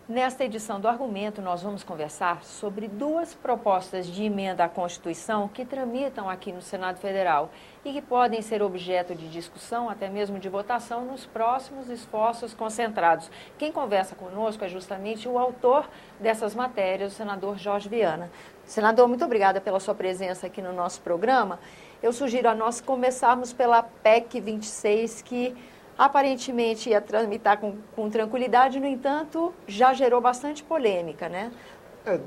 Nesta edição do Argumento, nós vamos conversar sobre duas propostas de emenda à Constituição que tramitam aqui no Senado Federal e que podem ser objeto de discussão, até mesmo de votação, nos próximos esforços concentrados. Quem conversa conosco é justamente o autor dessas matérias, o senador Jorge Viana. Senador, muito obrigada pela sua presença aqui no nosso programa. Eu sugiro a nós começarmos pela PEC 26, que aparentemente ia tramitar com tranquilidade, no entanto, já gerou bastante polêmica, né?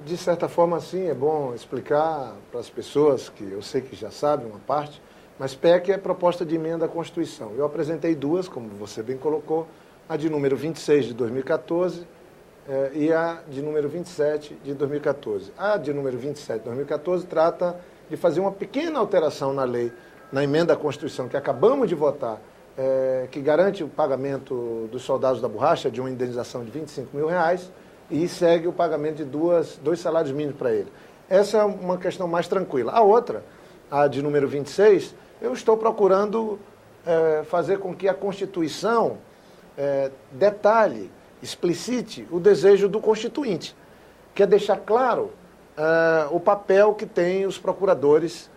De certa forma, sim, é bom explicar para as pessoas, que eu sei que já sabem uma parte, mas PEC é proposta de emenda à Constituição. Eu apresentei duas, como você bem colocou, a de número 26 de 2014 e a de número 27 de 2014. A de número 27 de 2014 trata de fazer uma pequena alteração na lei, na emenda à Constituição que acabamos de votar, que garante o pagamento dos soldados da borracha de uma indenização de R$25 mil e segue o pagamento de dois salários mínimos para ele. Essa é uma questão mais tranquila. A outra, a de número 26, eu estou procurando fazer com que a Constituição detalhe, explicite o desejo do Constituinte, que é deixar claro o papel que têm os procuradores,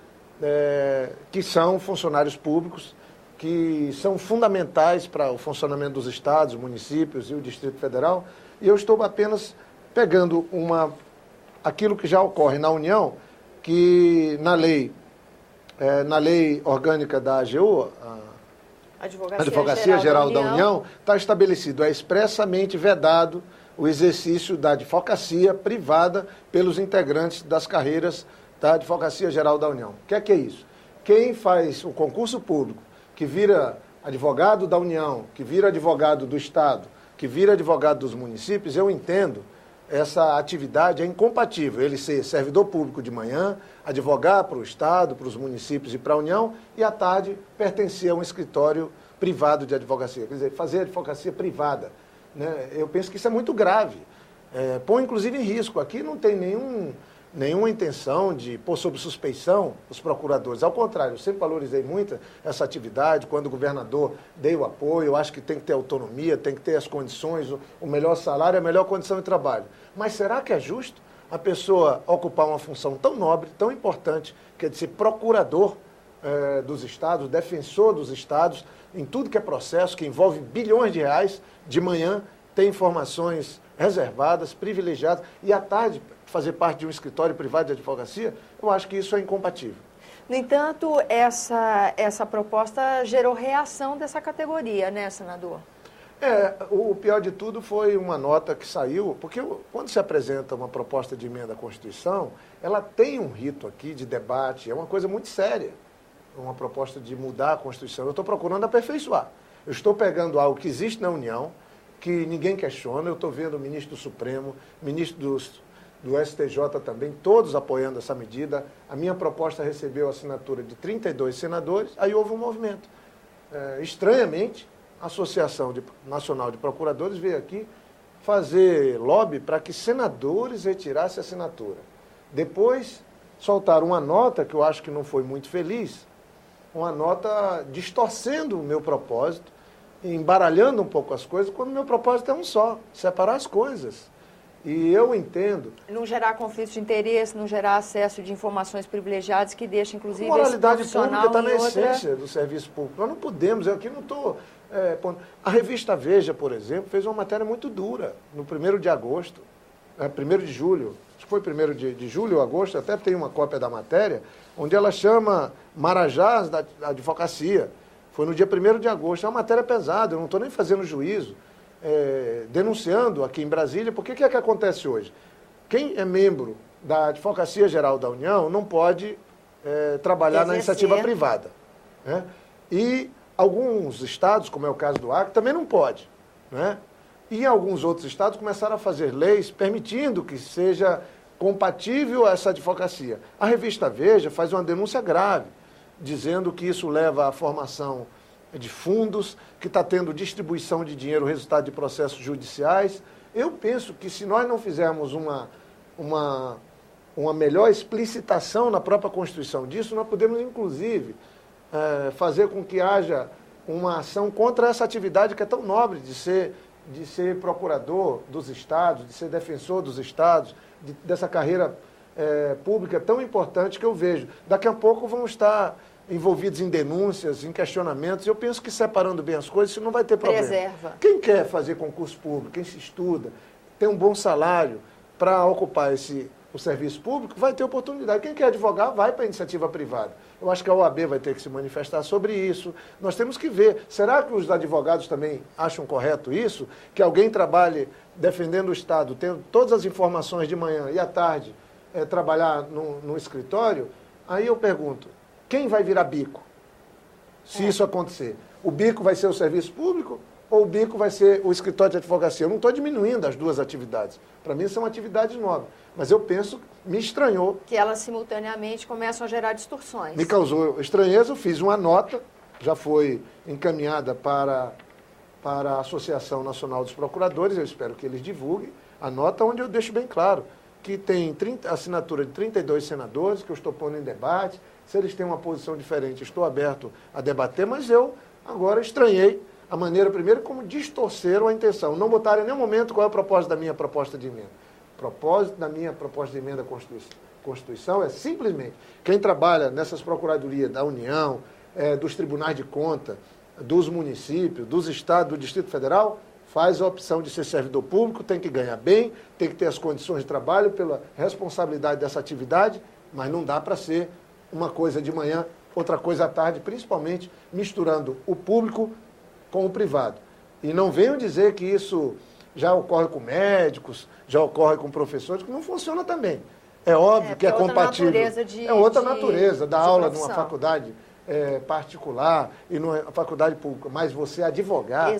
que são funcionários públicos, que são fundamentais para o funcionamento dos estados, municípios e o Distrito Federal, e eu estou apenas pegando aquilo que já ocorre na União, que na lei orgânica da AGU, Advocacia Geral da União, está estabelecido, é expressamente vedado o exercício da advocacia privada pelos integrantes das carreiras da Advocacia Geral da União. O que é isso? Quem faz o concurso público, que vira advogado da União, que vira advogado do Estado, que vira advogado dos municípios, eu entendo essa atividade é incompatível. Ele ser servidor público de manhã, advogar para o Estado, para os municípios e para a União, e à tarde pertencer a um escritório privado de advocacia. Quer dizer, fazer advocacia privada, né? Eu penso que isso é muito grave. Põe, inclusive, em risco. Aqui não tem nenhuma intenção de pôr sob suspeição os procuradores. Ao contrário, eu sempre valorizei muito essa atividade. Quando o governador dei o apoio, eu acho que tem que ter autonomia, tem que ter as condições, o melhor salário, a melhor condição de trabalho. Mas será que é justo a pessoa ocupar uma função tão nobre, tão importante, que é de ser procurador dos estados, defensor dos estados, em tudo que é processo, que envolve bilhões de reais, de manhã ter informações reservadas, privilegiadas, e à tarde fazer parte de um escritório privado de advocacia? Eu acho que isso é incompatível. No entanto, essa proposta gerou reação dessa categoria, né, senador? O pior de tudo foi uma nota que saiu, porque quando se apresenta uma proposta de emenda à Constituição, ela tem um rito aqui de debate, é uma coisa muito séria, uma proposta de mudar a Constituição. Eu estou procurando aperfeiçoar. Eu estou pegando algo que existe na União, que ninguém questiona. Eu estou vendo o ministro do Supremo, ministro do STJ também, todos apoiando essa medida. A minha proposta recebeu a assinatura de 32 senadores, aí houve um movimento. Estranhamente, a Associação Nacional de Procuradores veio aqui fazer lobby para que senadores retirassem a assinatura. Depois, soltaram uma nota, que eu acho que não foi muito feliz, uma nota distorcendo o meu propósito, embaralhando um pouco as coisas, quando o meu propósito é um só, separar as coisas. E eu entendo... Não gerar conflito de interesse, não gerar acesso de informações privilegiadas, que deixa, inclusive, a moralidade esse profissional pública está na outra... essência do serviço público. Nós não podemos, eu aqui não estou... A revista Veja, por exemplo, fez uma matéria muito dura, no 1º de agosto, 1º de julho, acho que foi 1º de julho ou agosto, até tem uma cópia da matéria, onde ela chama Marajás da advocacia. Foi no dia 1º de agosto. É uma matéria pesada, eu não estou nem fazendo juízo, denunciando aqui em Brasília, porque o que é que acontece hoje? Quem é membro da Advocacia Geral da União não pode trabalhar na iniciativa privada, né? E alguns estados, como é o caso do Acre, também não pode, né? E alguns outros estados começaram a fazer leis permitindo que seja compatível essa advocacia. A revista Veja faz uma denúncia grave, dizendo que isso leva à formação de fundos, que está tendo distribuição de dinheiro, resultado de processos judiciais. Eu penso que se nós não fizermos uma melhor explicitação na própria Constituição disso, nós podemos, inclusive, fazer com que haja uma ação contra essa atividade que é tão nobre de ser de ser procurador dos estados, de ser defensor dos estados, dessa carreira pública tão importante que eu vejo. Daqui a pouco vão estar envolvidos em denúncias, em questionamentos. Eu penso que separando bem as coisas, isso não vai ter problema. Preserva. Quem quer fazer concurso público, quem se estuda, tem um bom salário para ocupar o serviço público, vai ter oportunidade. Quem quer advogar, vai para a iniciativa privada. Eu acho que a OAB vai ter que se manifestar sobre isso. Nós temos que ver, será que os advogados também acham correto isso? Que alguém trabalhe defendendo o Estado, tendo todas as informações de manhã e à tarde, trabalhar no escritório? Aí eu pergunto, quem vai virar bico se isso acontecer? O bico vai ser o serviço público ou o bico vai ser o escritório de advocacia? Eu não estou diminuindo as duas atividades. Para mim são atividades novas. Mas eu penso, me estranhou. Que elas simultaneamente começam a gerar distorções. Me causou estranheza, eu fiz uma nota, já foi encaminhada para a Associação Nacional dos Procuradores, eu espero que eles divulguem a nota, onde eu deixo bem claro que tem assinatura de 32 senadores, que eu estou pondo em debate. Se eles têm uma posição diferente, estou aberto a debater, mas eu agora estranhei a maneira, primeiro, como distorceram a intenção. Não botaram em nenhum momento qual é o propósito da minha proposta de emenda. O propósito da minha proposta de emenda à Constituição é simplesmente quem trabalha nessas procuradorias da União, dos tribunais de conta, dos municípios, dos estados, do Distrito Federal, faz a opção de ser servidor público, tem que ganhar bem, tem que ter as condições de trabalho pela responsabilidade dessa atividade, mas não dá para ser uma coisa de manhã, outra coisa à tarde, principalmente misturando o público com o privado. E não venham dizer que isso já ocorre com médicos, já ocorre com professores, que não funciona também. É óbvio que é compatível. É outra natureza da aula numa faculdade particular e numa faculdade pública, mas você advogar,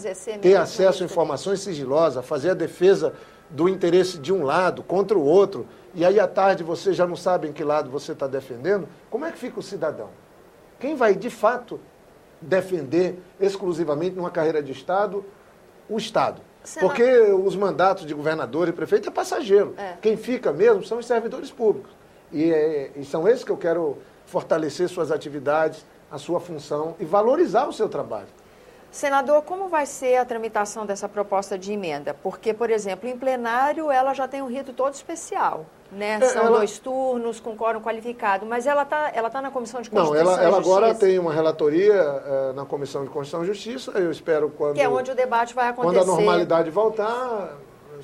ter acesso a informações sigilosas, fazer a defesa do interesse de um lado contra o outro, e aí à tarde você já não sabe em que lado você está defendendo, como é que fica o cidadão? Quem vai, de fato, defender exclusivamente numa carreira de Estado, o Estado? Porque os mandatos de governador e prefeito é passageiro. Quem fica mesmo são os servidores públicos. E são esses que eu quero fortalecer suas atividades, a sua função e valorizar o seu trabalho. Senador, como vai ser a tramitação dessa proposta de emenda? Porque, por exemplo, em plenário ela já tem um rito todo especial, né? São 2 turnos com quórum qualificado, mas ela tá na Comissão de Constituição e Justiça. Não, ela agora tem uma relatoria na Comissão de Constituição e Justiça, eu espero que é onde o debate vai acontecer. Quando a normalidade voltar,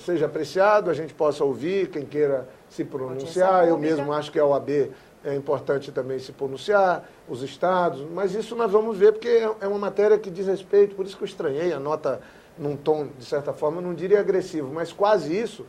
seja apreciado, a gente possa ouvir quem queira se pronunciar. Eu mesmo acho que a OAB é importante também se pronunciar, os estados, mas isso nós vamos ver, porque é uma matéria que diz respeito, por isso que eu estranhei a nota num tom, de certa forma, não diria agressivo, mas quase isso,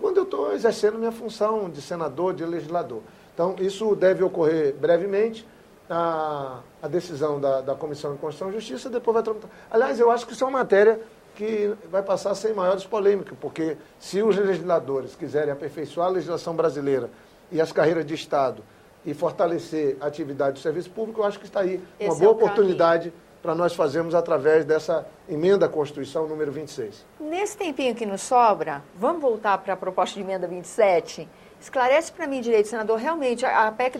quando eu estou exercendo minha função de senador, de legislador. Então, isso deve ocorrer brevemente, a decisão da Comissão de Constituição e Justiça, depois vai tramitar. Aliás, eu acho que isso é uma matéria que vai passar sem maiores polêmicas, porque se os legisladores quiserem aperfeiçoar a legislação brasileira e as carreiras de Estado, e fortalecer a atividade do serviço público, eu acho que está aí uma boa oportunidade para nós fazermos através dessa emenda à Constituição número 26. Nesse tempinho que nos sobra, vamos voltar para a proposta de emenda 27? Esclarece para mim direito, senador, realmente a PEC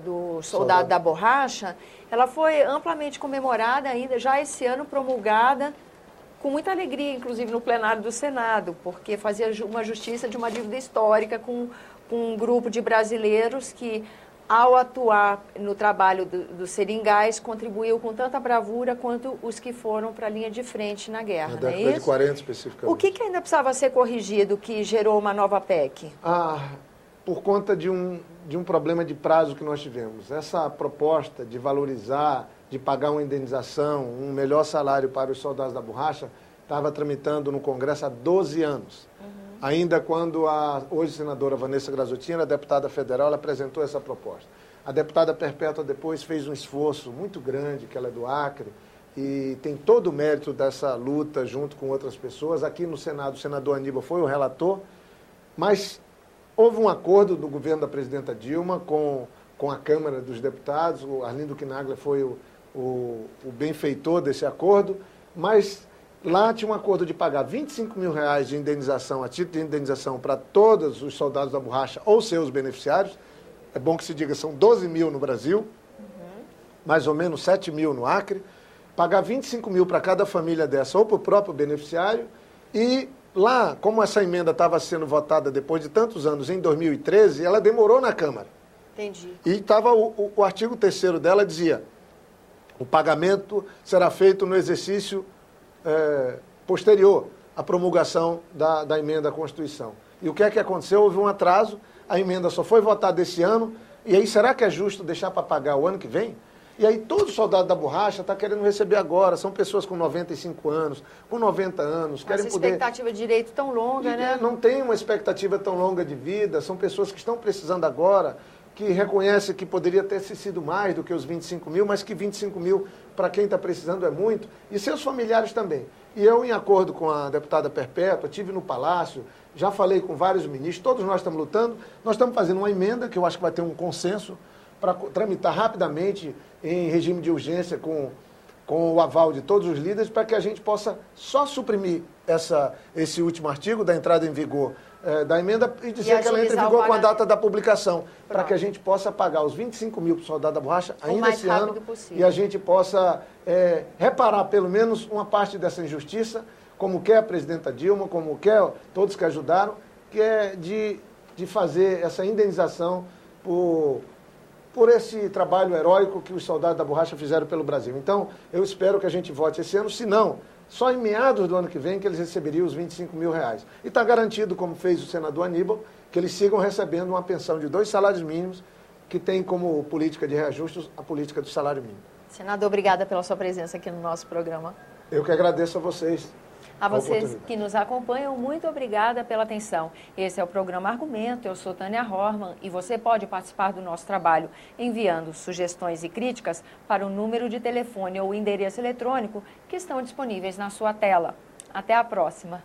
do soldado da borracha, ela foi amplamente comemorada ainda, já esse ano promulgada, com muita alegria, inclusive no plenário do Senado, porque fazia uma justiça de uma dívida histórica com um grupo de brasileiros que, ao atuar no trabalho dos seringais, contribuiu com tanta bravura quanto os que foram para a linha de frente na guerra. Na década de 40, especificamente. O que ainda precisava ser corrigido que gerou uma nova PEC? Por conta de um problema de prazo que nós tivemos. Essa proposta de valorizar, de pagar uma indenização, um melhor salário para os soldados da borracha, estava tramitando no Congresso há 12 anos. Ainda quando a hoje senadora Vanessa Graziotin era deputada federal, ela apresentou essa proposta. A deputada Perpétua depois fez um esforço muito grande, que ela é do Acre, e tem todo o mérito dessa luta junto com outras pessoas. Aqui no Senado, o senador Aníbal foi o relator, mas houve um acordo do governo da presidenta Dilma com a Câmara dos Deputados, o Arlindo Quinaglia foi o benfeitor desse acordo, mas lá tinha um acordo de pagar R$25 mil de indenização, a título de indenização para todos os soldados da borracha ou seus beneficiários. É bom que se diga, são 12 mil no Brasil, mais ou menos 7 mil no Acre. Pagar 25 mil para cada família dessa ou para o próprio beneficiário E lá, como essa emenda estava sendo votada depois de tantos anos, em 2013, ela demorou na Câmara. Entendi. E estava o artigo 3º dela dizia: o pagamento será feito no exercício posterior à promulgação da emenda à Constituição. E o que é que aconteceu? Houve um atraso, a emenda só foi votada esse ano, e aí será que é justo deixar para pagar o ano que vem? E aí todo soldado da borracha está querendo receber agora, são pessoas com 95 anos, com 90 anos, querem Essa poder... expectativa de direito tão longa, né? Não tem uma expectativa tão longa de vida, são pessoas que estão precisando agora, que reconhecem que poderia ter sido mais do que os 25 mil, mas que 25 mil para quem está precisando é muito, e seus familiares também. E eu, em acordo com a deputada Perpétua, estive no Palácio, já falei com vários ministros, todos nós estamos lutando, nós estamos fazendo uma emenda, que eu acho que vai ter um consenso, para tramitar rapidamente em regime de urgência com o aval de todos os líderes, para que a gente possa só suprimir esse último artigo da entrada em vigor da emenda e dizer que ela entra em vigor com a data da publicação, para que a gente possa pagar os 25 mil para o soldado da borracha ainda esse ano e a gente possa reparar pelo menos uma parte dessa injustiça, como quer a presidenta Dilma, como quer todos que ajudaram, que é de fazer essa indenização por esse trabalho heróico que os soldados da borracha fizeram pelo Brasil. Então, eu espero que a gente vote esse ano, se não, só em meados do ano que vem que eles receberiam os 25 mil reais. E está garantido, como fez o senador Aníbal, que eles sigam recebendo uma pensão de 2 salários mínimos, que tem como política de reajustes a política do salário mínimo. Senador, obrigada pela sua presença aqui no nosso programa. Eu que agradeço a vocês. A vocês que nos acompanham, muito obrigada pela atenção. Esse é o programa Argumento, eu sou Tânia Horman e você pode participar do nosso trabalho enviando sugestões e críticas para o número de telefone ou endereço eletrônico que estão disponíveis na sua tela. Até a próxima!